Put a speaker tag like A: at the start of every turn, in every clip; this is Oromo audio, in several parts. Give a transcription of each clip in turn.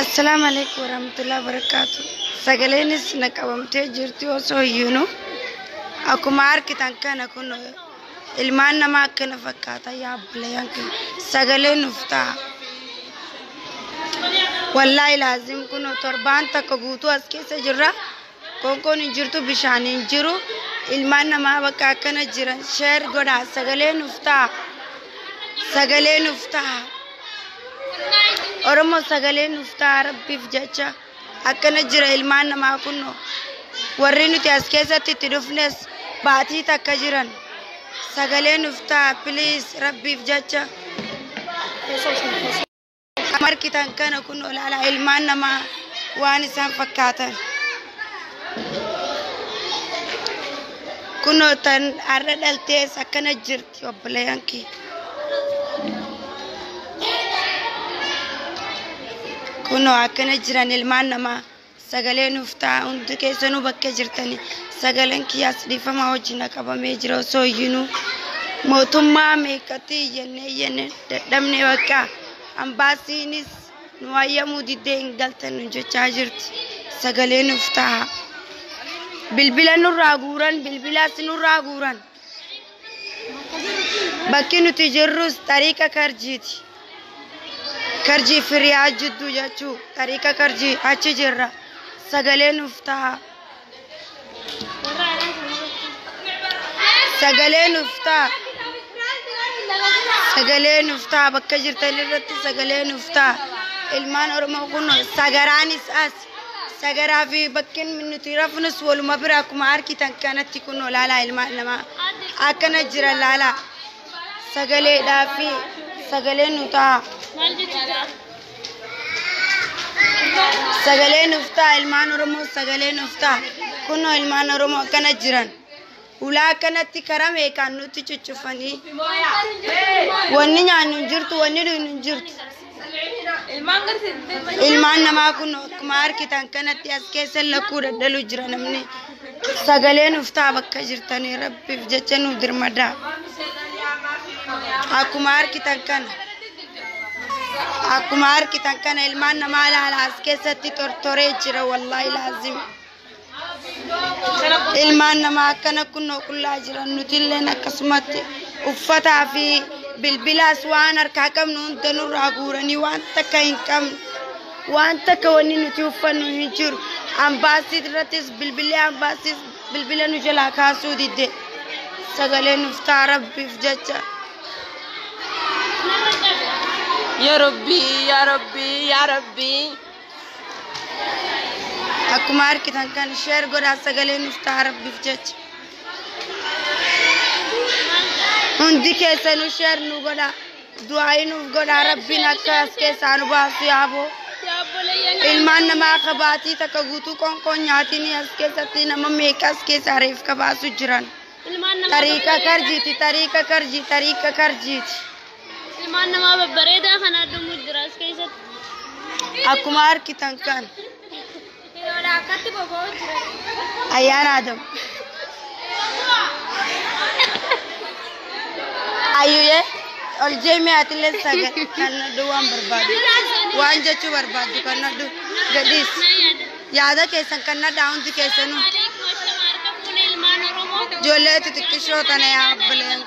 A: Assalamu alaikum warahmatullahi wabarakatuh. Sagaleenis naqabamtee jirti osoo iyyuu akkuma argitan kana kun ilmaan namaa akkana fakkaata yaabbileen kun sagalee nuuf ta'a. Wallahi laazim kun torbaan takka guutuu as keessa jirra. Konkoon hin jirtu bishaan hin jiru. Ilmaan namaa bakka akkana jiran sheer godhaa sagalee nuuf ta'a. Sagalee nuuf ta'a. Oromo sagalee nuuf ta'a rabbiif jecha akkana jira ilmaan namaa kunno warri nuti as keessatti itti dhufnes baatii takka jiran sagalee nuuf ta'a please rabbiif jecha markitan kana kunno laala ilmaan namaa waan isaan fakkaatan kunno tan arra dhaltees akkana jirti obboleeyyanki. Kuno akkana jiran ilmaan namaa sagalee nuuf ta'a hundi keessanuu bakka jirtanii sagaleen kiyyaas dhiifama wajjin qabamee jira osoo iyyuu mootummaa meeqatti iyyannee dadhabne bakka ambaasiinis nu hayyamuu diddee hin galtan jechaa jirti sagalee nuuf ta'a bilbila nurraa guuran bilbilaas nurraa guuran bakki nuti jirrus tariika karjiiti. Karji firiyaa jiddu jechuu tariika karji achi jirra sagalee nuuf ta'a sagalee nuuf ta'a sagalee nuuf ta'a bakka jirtan irratti sagalee nuuf ta'a ilmaan Oromoo kun sagaraanis as sagaraa fi bakkeen nuti rafnus waluma bira akkuma argitan kanatti kun laalaa ilmaan namaa akkana jira laalaa sagaleedhaa fi sagalee nuuf ta'a. Sagalee nuuf ta'a ilmaan Oromoo sagalee nuuf ta'a kunoo ilmaan Oromoo akkana jiran ulaa kanatti karaa meeqaan nutti cuccufanii wanni nyaannu hin jirtu wanni dhugnu hin jirtu ilmaan namaa kun akkuma argitan kanatti as keessa lakkuu daddalu jira namni sagalee nuuf ta'a bakka jirtanii rabbiif jecha nuuf dirmadaa akkuma argitan kana. Akkuma argitan kana ilmaan namaa laala as keessatti tortoree jira wallahi laazim ilmaan namaa akkana kunnoo qullaa jiran nutillee akkasumatti uffataa fi bilbilaas waan harkaa qabnu hunda nurraa guuranii waan takka hin qabnu waan takka wanni nuti uffannu hin jiru ambaasii irrattis bilbilee ambaasiis bilbila nu jalaa kaasuu didde sagalee nuuf ta'a rabbiif jecha.
B: Ya Rabbi, Ya Rabbi, Ya Rabbi.
A: Akkuma argitan kan sheer godhaa sagalee nuuf ta'a rabbiif jecha. Hundi keessanuu sheer nu godhaa du'aayi nuuf godhaa rabbiin akka as keessaa nu baasu yaaboo. Ilmaan namaa kabaatii takka guutuu qoonqoon nyaatiin as keessatti nama meeqa as keessaa reef kabaasu jiran. Tariika karjiiti tariika karjii tariika karjiiti.
B: Ilmaan namaa babbareedaa kan addumuu jira as keessatti.
A: Akkuma argitan kan. Ayyaana Adam. Ayyuye ol jeemee atillee sagal kan nadhu waan barbaadu. Waan jechuu barbaadu kan nadhu gadhiis. Yaada keessan kan nadhaa hundi keessanuu. Ijoollee xixiqqishoo tana yaabbileen.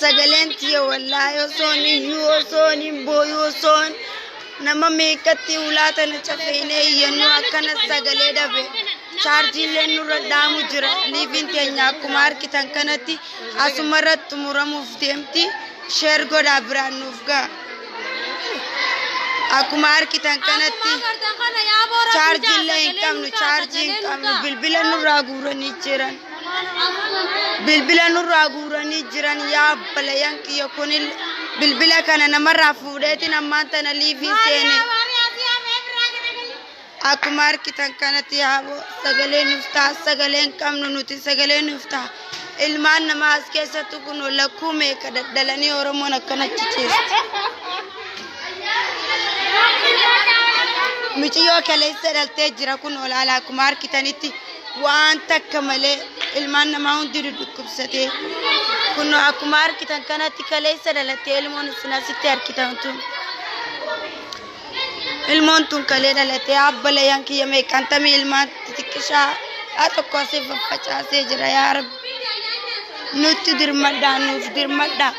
A: Sagaleen tiya wallahi osoon iyyuu osoon hin booyu osoon nama meeqatti ulaatana cafeenee iyyannuu akkana sagalee dhabe chaarjiillee nurra dhaamu jira liifiin teenya akkuma argitan kanatti asuma irratti xumuramuuf deemti sheer godhaa biraan nuuf ga'a akkuma argitan kanatti chaarjiillee hin qabnu chaarjii hin qabnu bilbila nurraa guuranii jiran. Bilbila nurraa guuranii jiran yaabbileen kiyya kun bilbila kana namarraa fuudheetiin ammaan tana liifiin seene أكمار كتان كانت يابو سجلين نفتح سجلين كم نوتي سجلين نفتح المان نماز كيسة تكون ولا كومي كده دلني ورمونا كانت تشيس مشيو كليس التجرا كون ولا على أكمار كتانيتي وأنت كمله المان نماون ديرو دكوبستي كونو أكمار كتان كانت كليس التيلمون سناسيتير كتانتون المونتون كلينا لتياب بلا يانكي يمي كانتمي المات تكشا أتوقاسي فبچا سيجرا يا رب نوت درمدا نوف درمدا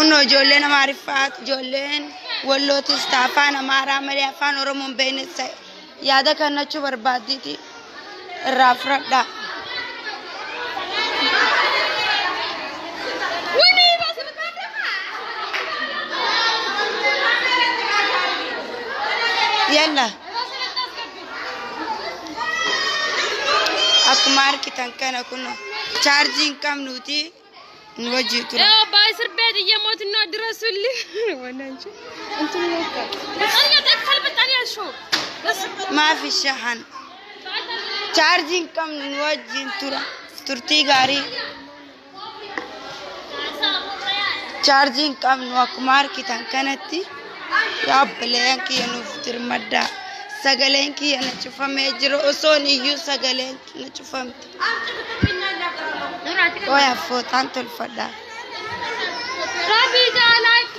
A: उन्हों जोलेन हमारी फात जोलेन वल्लो तिस्ताफान हमारा हमारे अफान और मुंबई ने से याद करना चु बर्बादी थी राफ्रडा يلا أكمار كتانكنا كنا charging كم نوتي نوجه ترى
B: يا بايسر بيت يموت النادر رسولي وانا نشوف انت نوقف بس انا ادخل بطاريه شو بس
A: ما في شحن charging كم نوجه ترى ترتي غاري charging كم نوكمار كتانكنا تي يا بلين كي نفتر مدة سجلين كي أنا شوفها مجرو أصوني يو سجلين كي نشوفهم ويا فوت أنت الفدا
B: ربي جالك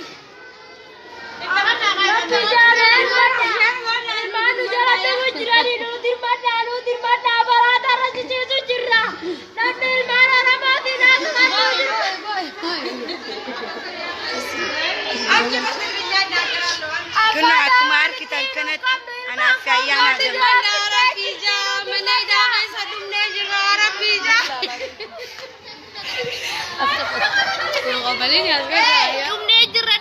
B: ربي جالك ما نجارة وجراني نودير ما برات رجع جرا نادر ما أنا ما دينا
A: كنا أكمار كتان كانت أنا في أيام
B: ربيجا من أيدا غيسة دمنا جرا ربيجا دمنا جرا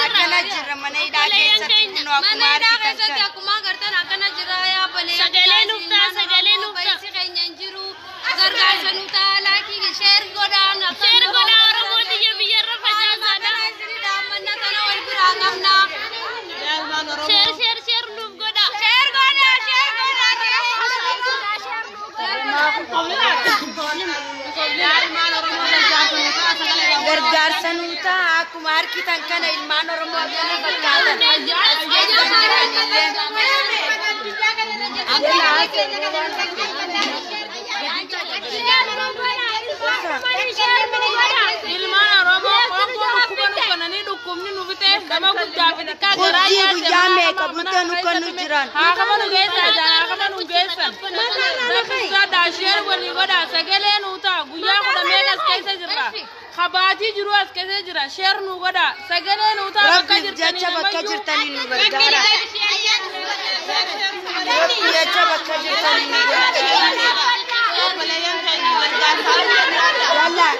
A: أكنا جرا من أيدا غيسة كنا أكمار كتان
B: أكما قرتنا أكنا جرا يا بلي سجلين نفتا سجلين غرغار سنوتا لكي شير غدان رموتي يبي رفجا سادا دامنا تنا والبراغمنا شير نوف غدا
A: غرغار سنوتا أكمار كتان كنا إلمان ورموتي بكاتا
B: خباتي جروس كذا جرا شير نوغدا سجلة نوتا
A: ربي جاتشا بكجر تاني نوغدارا ربي جاتشا بكجر تاني نوغدارا يلا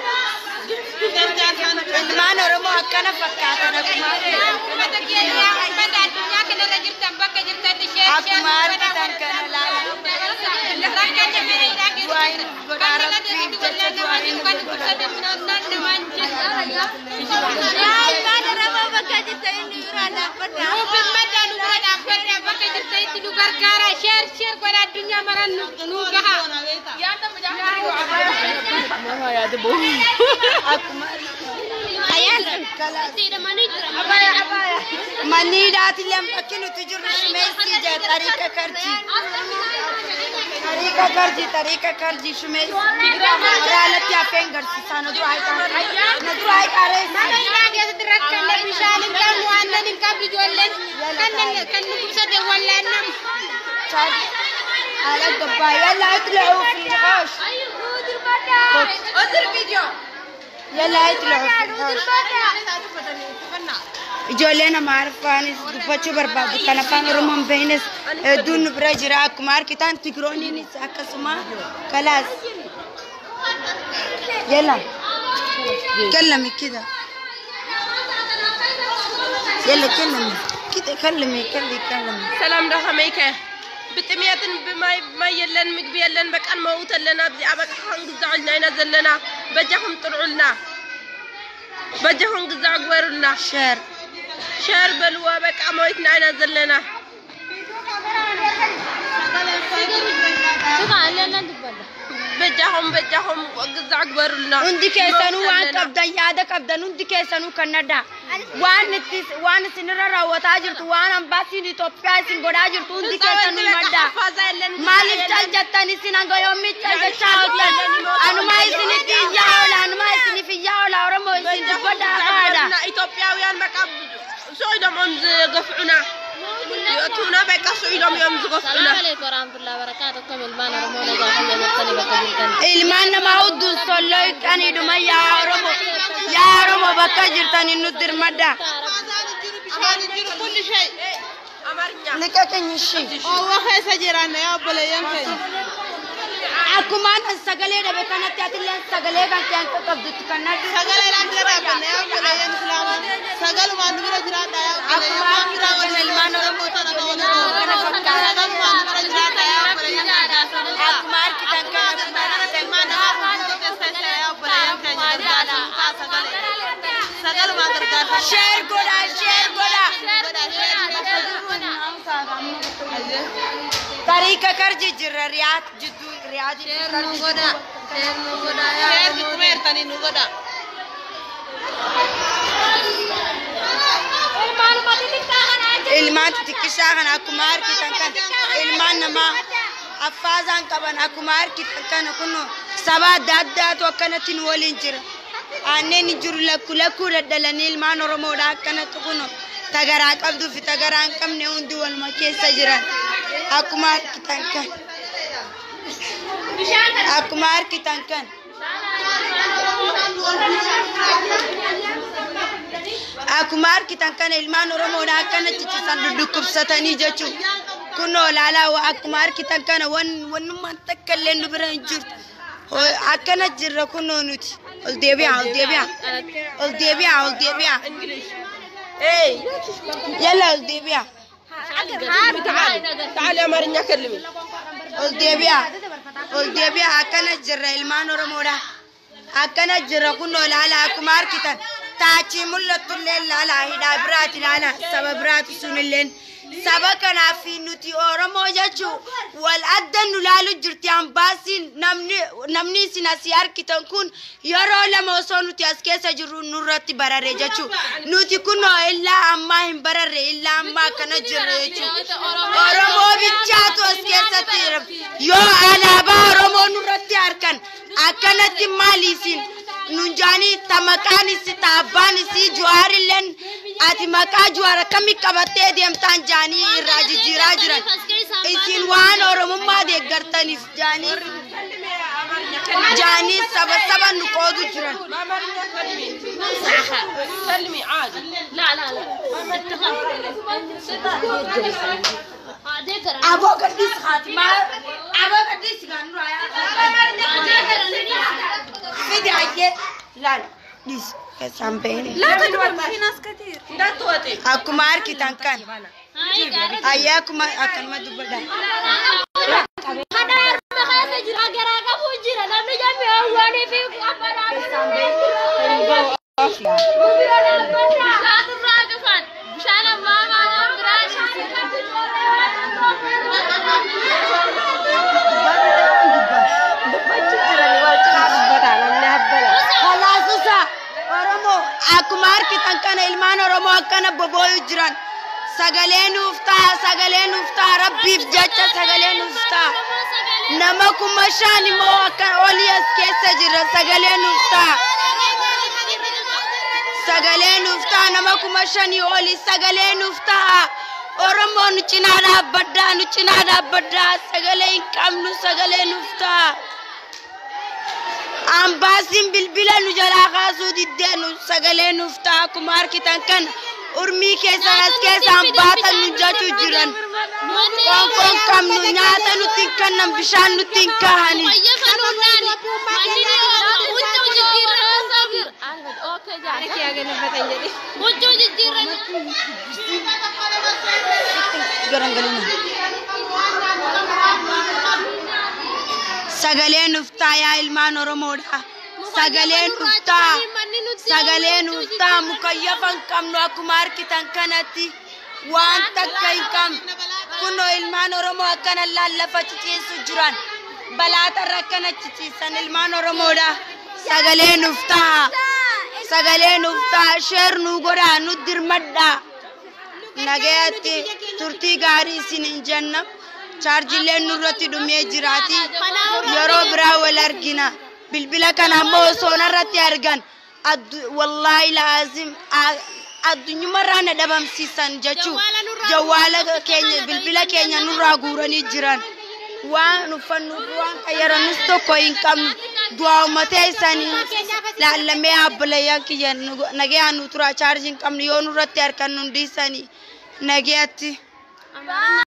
A: ما نرمو أكنا فكاتا أكمار كتان كنا لا دوائن غدارا بيب جاتشا دوائن غدارا منيدات اللي مكنوا تجر شميسي جا طريقة كرجي شميسي رالت يا فينجر سانو دراي كاريس على القباية يلا اطلعوا في الحوش
B: أدر فيديو
A: يلا اطلعوا في الحوش جولينا معرفاني دبچو برباد كان فان روم بينس دون برجرا كمار كتان تكروني نساك سما خلاص يلا كلمي كده يلا كلمي كده كلمي
B: سلام رحميك بتميات ما يلن مقبي يلن بكان موت لنا بدي أبك هنقزعلنا ينزلنا بجهم طلعوا لنا بجهم قزع قويرنا
A: شير
C: شهر بلوى بك عمويتنا أنا زلنا بجاهم وقز أكبر لنا
A: عندي كيسانو وان كبدا يادا كبدا عندي كيسانو كندا وان سنرا راوتاجر وان أمباسي توبيا سنغوراجر عندي كيسانو مدا مالك تال جتاني سنانغو يومي تال جتاوتا أنا ما يسني في ياولا أنا ما يسني في ياولا ورمو يسني بدا هذا
C: إثيوبيا ويان مكاب سويدهم أمز قفعنا يأتونا بك سويدهم أمز قفعنا
B: عليكم ورحمة الله وبركاته كم المان رمونا جاهل يمتني بكجرتني
A: ilmaan namaa hudduu solloo qaniidhuma yaa Oromoo bakka jirtanii nutti hirmadha. Liqa keenya ishee.
C: Oowwa keessa jiraanna yaa obboleeyyan keenya.
A: Akkumaan sagalee dhabe kanatti atillee sagalee kan ta'an qabdutti kan naddu.
C: Sagalee bira dhaabbanna yaa obboleeyyan Islaamaa. Sagalumaan bira jiraadha yaa obboleeyyan.
A: Akkumaan ilmaan Oromoo kana fakkaata.
C: Sagalumaan bira jiraadha yaa obboleeyyan.
A: Akkumaan kitan kana Share goda. Tarika karji jirra riyaat jiddu riyaat karji goda.
C: Share kumer tani nugoda.
A: Ilmaan tikisa kan akkuma argitan kan ilmaan nama affazaan qaban akkuma argitan kan kun saba adda addaatu akkanatti nu waliin jira. Anneen jiru lakkuu daddalanii ilmaan Oromoodha akkanatti kun tagaraa qabduu fi tagaraa hin qabne hundi waluma keessa jiran akkuma argitan kan. Akkuma argitan kan. Akkuma argitan kan ilmaan Oromoodha akkanatti ciisan dudukkubsatanii jechuudha. Kun olaalaa akkuma argitan kana wannummaan takka illee nu bira hin jirtu. Akkana jirra kun nuti. Ol deebi'a. Hey, yalla ol deebi'a.
C: تعالي يا مريم كلمي.
A: ol deebi'a akkana jirra ilmaan Oromoodha. Akkana jirra kun olaalaa akkuma argitan. Taachi mul'attu illee laalaa hidhaa biraati laalaa saba biraati sunilleen. Saba kanaaf nuti Oromoo jechuun wal adda nu laalu jirti ambaasiin namni isin asii argitan kun yeroo lama osoo nuti as keessa jirru nurratti barare jechuun nuti kunoo illaa ammaa hin bararre illaa ammaa kana jirre jechuun Oromoo bichaatu as keessatti yoo alaabaa Oromoo nurratti harkan akkanatti maaliisin nunjaani tamaqaan isi taabbaan isi juwaarilleen ati maqaa juwaara kamii qabattee deemtaan jaanii irraa jijjiiraa jiran isin waan Oromummaa deeggartaniif jaanii saba nu qoodu jiran.
C: سلمي عادي.
B: لا
A: Aboo gadis Fatima. Aboo gadis kan Raya. Fidi aye lan dis kesampen.
C: لا تدور في ناس كثير. لا توتي.
A: Akkuma argitan kan. Ayya akkuma akan madu bada.
B: Kadar makasa jira gara kamu jira namni jambi awwani fi apara. Satu ragafan. Shana mama amdrash.
A: Halasusa Oromo akkuma argitan kan ilmaan Oromoo akkana bobo'u jiran. Sagaleen uftaa rabbiif jecha sagaleen uftaa nama kuma shan immoo akka olii as keessa jira sagaleen uftaa nama kuma shanii olii sagaleen uftaa Oromoo nu cinaa dhaabbaddaa sagalee hin qabnu sagaleen uftaa ambaasiin bilbila nu jalaa kaasuu diddeenu sagaleen uftaa akkuma argitan kan urmii keessan as keessaan baatan nu jechuu jiran qoonqoon qabnu nyaata nutti hin kennan bishaan nutti hin kahani sagaleen uftaa yaa ilmaan Oromoodha sagaleen uftaa nuftaa mukayyafan qabnu akkuma argitan kanatti waan takka hin qabnu kunoo ilmaan Oromoo akkana lallafa ciciisu jiran balaatarra akkana ciciisan ilmaan Oromoodha sagalee nuftaa sheer nu godhaa nu dirmadhaa nagayatti turtii gaarii isiniin jenna chaarjileen nurratti dhumee jiraati yeroo biraa wal argina bilbila kana ammoo osoo narratti argan wallahi laazim addunyumarraa na dhabamsiisan jechuu jawwaala keenya bilbila keenya nurraa guuranii jiran waan uffannu waan qayyarannus tokko hin qabnu du'aa ummatee isaanii laallamee abbalayyan kiyya nagayaan nu tura chaarjii hin qabnu yoo nurratti harkan nu dhiisanii nagayatti